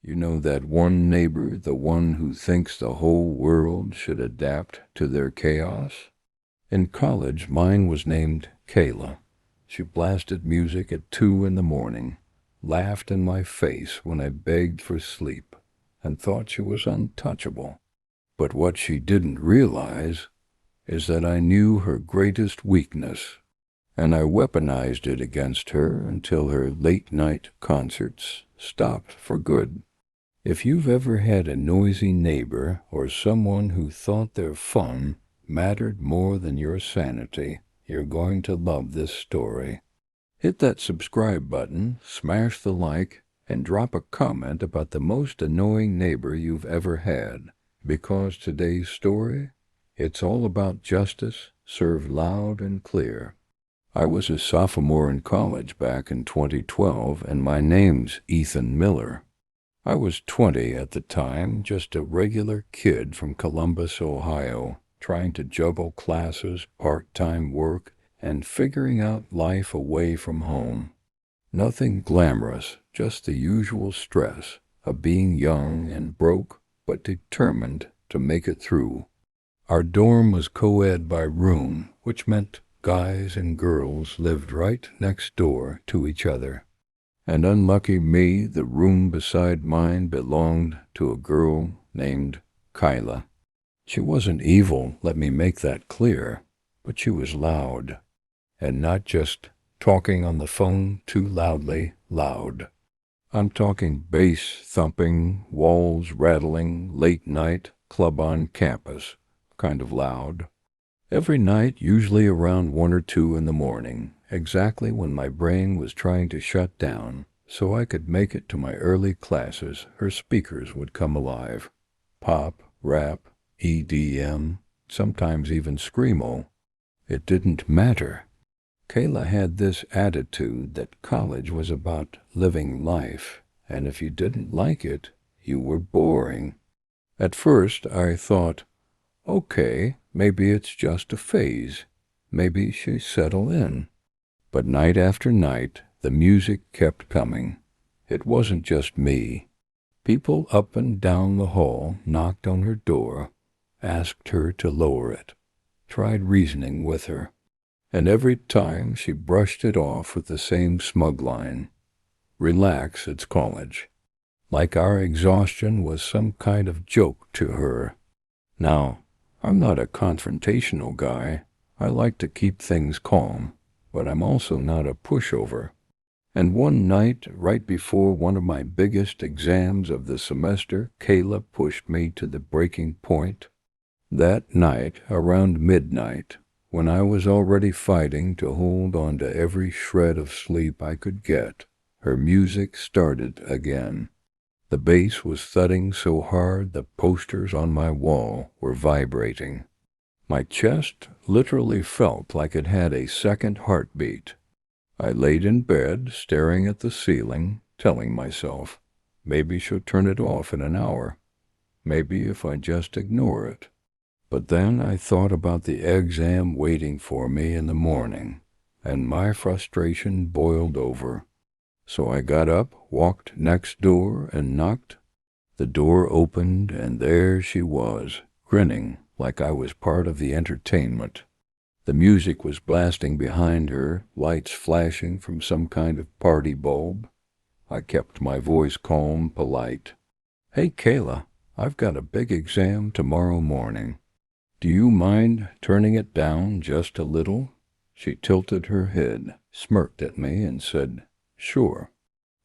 You know that one neighbor, the one who thinks the whole world should adapt to their chaos? In college, mine was named Kayla. She blasted music at 2 in the morning, laughed in my face when I begged for sleep, and thought she was untouchable. But what she didn't realize is that I knew her greatest weakness, and I weaponized it against her until her late-night concerts stopped for good. If you've ever had a noisy neighbor or someone who thought their fun mattered more than your sanity, you're going to love this story. Hit that subscribe button, smash the like, and drop a comment about the most annoying neighbor you've ever had, because today's story, it's all about justice served loud and clear. I was a sophomore in college back in 2012, and my name's Ethan Miller. I was 20 at the time, just a regular kid from Columbus, Ohio, trying to juggle classes, part-time work, and figuring out life away from home. Nothing glamorous, just the usual stress of being young and broke, but determined to make it through. Our dorm was co-ed by room, which meant guys and girls lived right next door to each other. And unlucky me, the room beside mine belonged to a girl named Kayla. She wasn't evil, let me make that clear, but she was loud, and not just talking on the phone too loudly loud. I'm talking bass thumping, walls rattling, late night, club on campus, kind of loud. Every night, usually around 1 or 2 in the morning, exactly when my brain was trying to shut down, so I could make it to my early classes, her speakers would come alive. Pop, rap, EDM, sometimes even screamo. It didn't matter. Kayla had this attitude that college was about living life, and if you didn't like it, you were boring. At first, I thought, okay, maybe it's just a phase. Maybe she'll settle in. But night after night, the music kept coming. It wasn't just me. People up and down the hall knocked on her door, asked her to lower it, tried reasoning with her, and every time she brushed it off with the same smug line, "Relax, it's college." Like our exhaustion was some kind of joke to her. Now, I'm not a confrontational guy. I like to keep things calm, but I'm also not a pushover. And one night, right before one of my biggest exams of the semester, Kayla pushed me to the breaking point. That night, around midnight, when I was already fighting to hold on to every shred of sleep I could get, her music started again. The bass was thudding so hard the posters on my wall were vibrating. My chest literally felt like it had a second heartbeat. I laid in bed, staring at the ceiling, telling myself, maybe she'll turn it off in an hour. Maybe if I just ignore it. But then I thought about the exam waiting for me in the morning, and my frustration boiled over. So I got up, walked next door, and knocked. The door opened, and there she was, grinning like I was part of the entertainment. The music was blasting behind her, lights flashing from some kind of party bulb. I kept my voice calm, polite. "Hey, Kayla, I've got a big exam tomorrow morning. Do you mind turning it down just a little?" She tilted her head, smirked at me, and said, "Sure."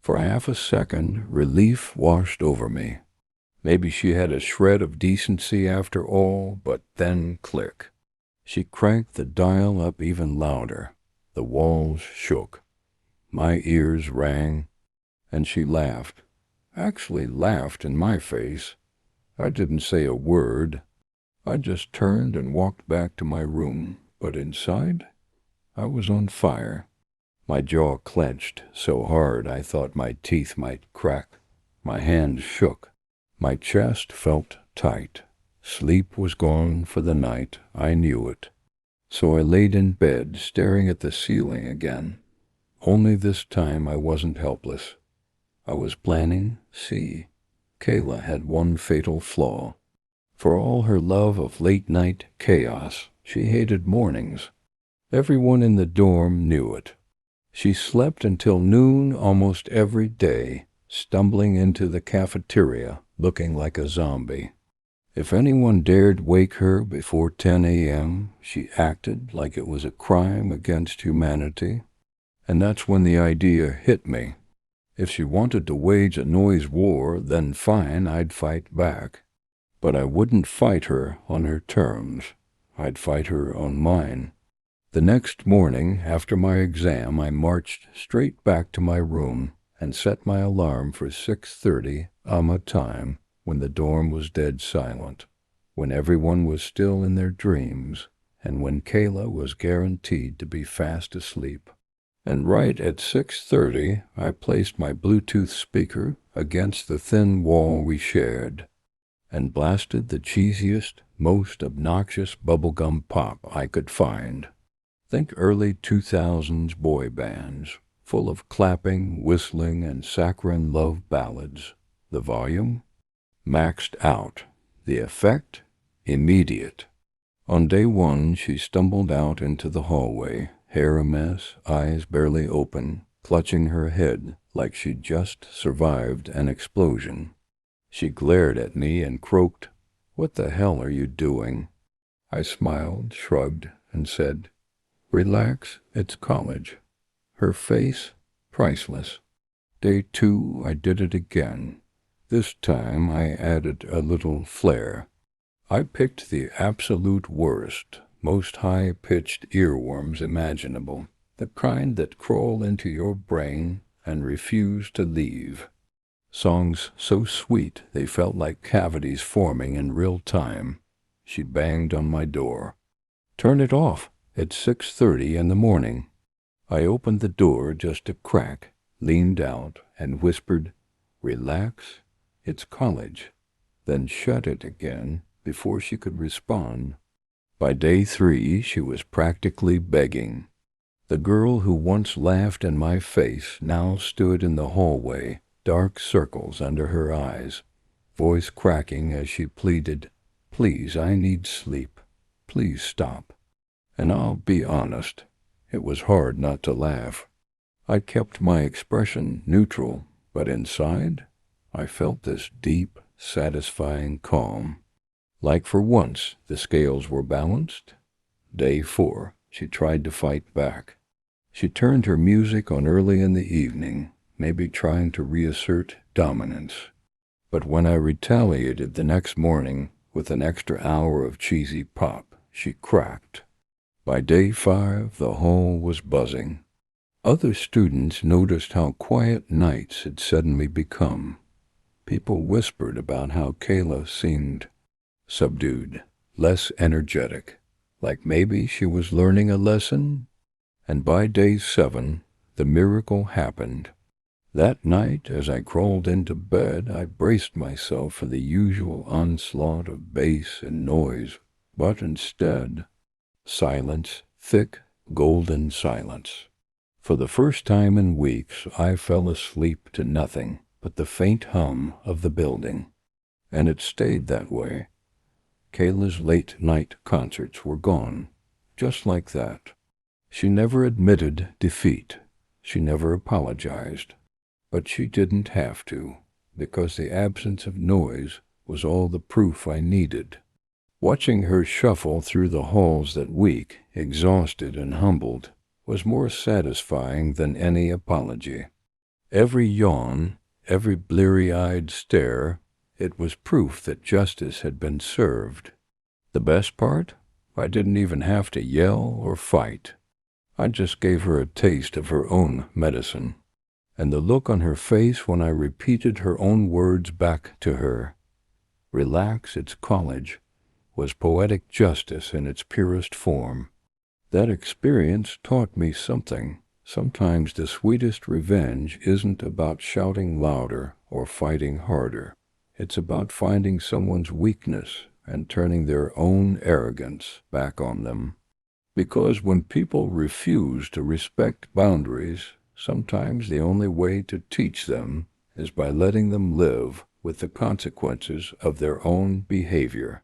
For half a second, relief washed over me. Maybe she had a shred of decency after all, but then click. She cranked the dial up even louder. The walls shook. My ears rang, and she laughed. Actually laughed in my face. I didn't say a word. I just turned and walked back to my room, but inside, I was on fire. My jaw clenched so hard I thought my teeth might crack. My hands shook. My chest felt tight. Sleep was gone for the night. I knew it. So I laid in bed, staring at the ceiling again. Only this time I wasn't helpless. I was planning C. Kayla had one fatal flaw. For all her love of late-night chaos, she hated mornings. Everyone in the dorm knew it. She slept until noon almost every day, stumbling into the cafeteria looking like a zombie. If anyone dared wake her before 10 a.m., she acted like it was a crime against humanity. And that's when the idea hit me. If she wanted to wage a noise war, then fine, I'd fight back. But I wouldn't fight her on her terms. I'd fight her on mine. The next morning, after my exam, I marched straight back to my room and set my alarm for 6:30 AMA time, when the dorm was dead silent, when everyone was still in their dreams, and when Kayla was guaranteed to be fast asleep. And right at 6:30, I placed my Bluetooth speaker against the thin wall we shared and blasted the cheesiest, most obnoxious bubblegum pop I could find. Think early 2000s boy bands, full of clapping, whistling, and saccharine love ballads. The volume? Maxed out. The effect? Immediate. On day one, she stumbled out into the hallway, hair a mess, eyes barely open, clutching her head like she'd just survived an explosion. She glared at me and croaked, "What the hell are you doing?" I smiled, shrugged, and said, "Relax, it's college." Her face? Priceless. Day two, I did it again. This time I added a little flair. I picked the absolute worst, most high-pitched earworms imaginable, the kind that crawl into your brain and refuse to leave. Songs so sweet they felt like cavities forming in real time. She banged on my door. "Turn it off. It's 6:30 in the morning." I opened the door just a crack, leaned out, and whispered, "Relax, it's college," then shut it again before she could respond. By day three, she was practically begging. The girl who once laughed in my face now stood in the hallway, dark circles under her eyes, voice cracking as she pleaded, "Please, I need sleep. Please stop." And I'll be honest, it was hard not to laugh. I kept my expression neutral, but inside, I felt this deep, satisfying calm. Like for once, the scales were balanced. Day four, she tried to fight back. She turned her music on early in the evening, maybe trying to reassert dominance. But when I retaliated the next morning with an extra hour of cheesy pop, she cracked. By day five, the hall was buzzing. Other students noticed how quiet nights had suddenly become. People whispered about how Kayla seemed subdued, less energetic, like maybe she was learning a lesson. And by day seven, the miracle happened. That night, as I crawled into bed, I braced myself for the usual onslaught of bass and noise, but instead, silence, thick, golden silence. For the first time in weeks, I fell asleep to nothing but the faint hum of the building. And it stayed that way. Kayla's late-night concerts were gone, just like that. She never admitted defeat. She never apologized. But she didn't have to, because the absence of noise was all the proof I needed. Watching her shuffle through the halls that week, exhausted and humbled, was more satisfying than any apology. Every yawn, every bleary-eyed stare, it was proof that justice had been served. The best part? I didn't even have to yell or fight. I just gave her a taste of her own medicine. And the look on her face when I repeated her own words back to her, "Relax, it's college," was poetic justice in its purest form. That experience taught me something. Sometimes the sweetest revenge isn't about shouting louder or fighting harder. It's about finding someone's weakness and turning their own arrogance back on them. Because when people refuse to respect boundaries, sometimes the only way to teach them is by letting them live with the consequences of their own behavior.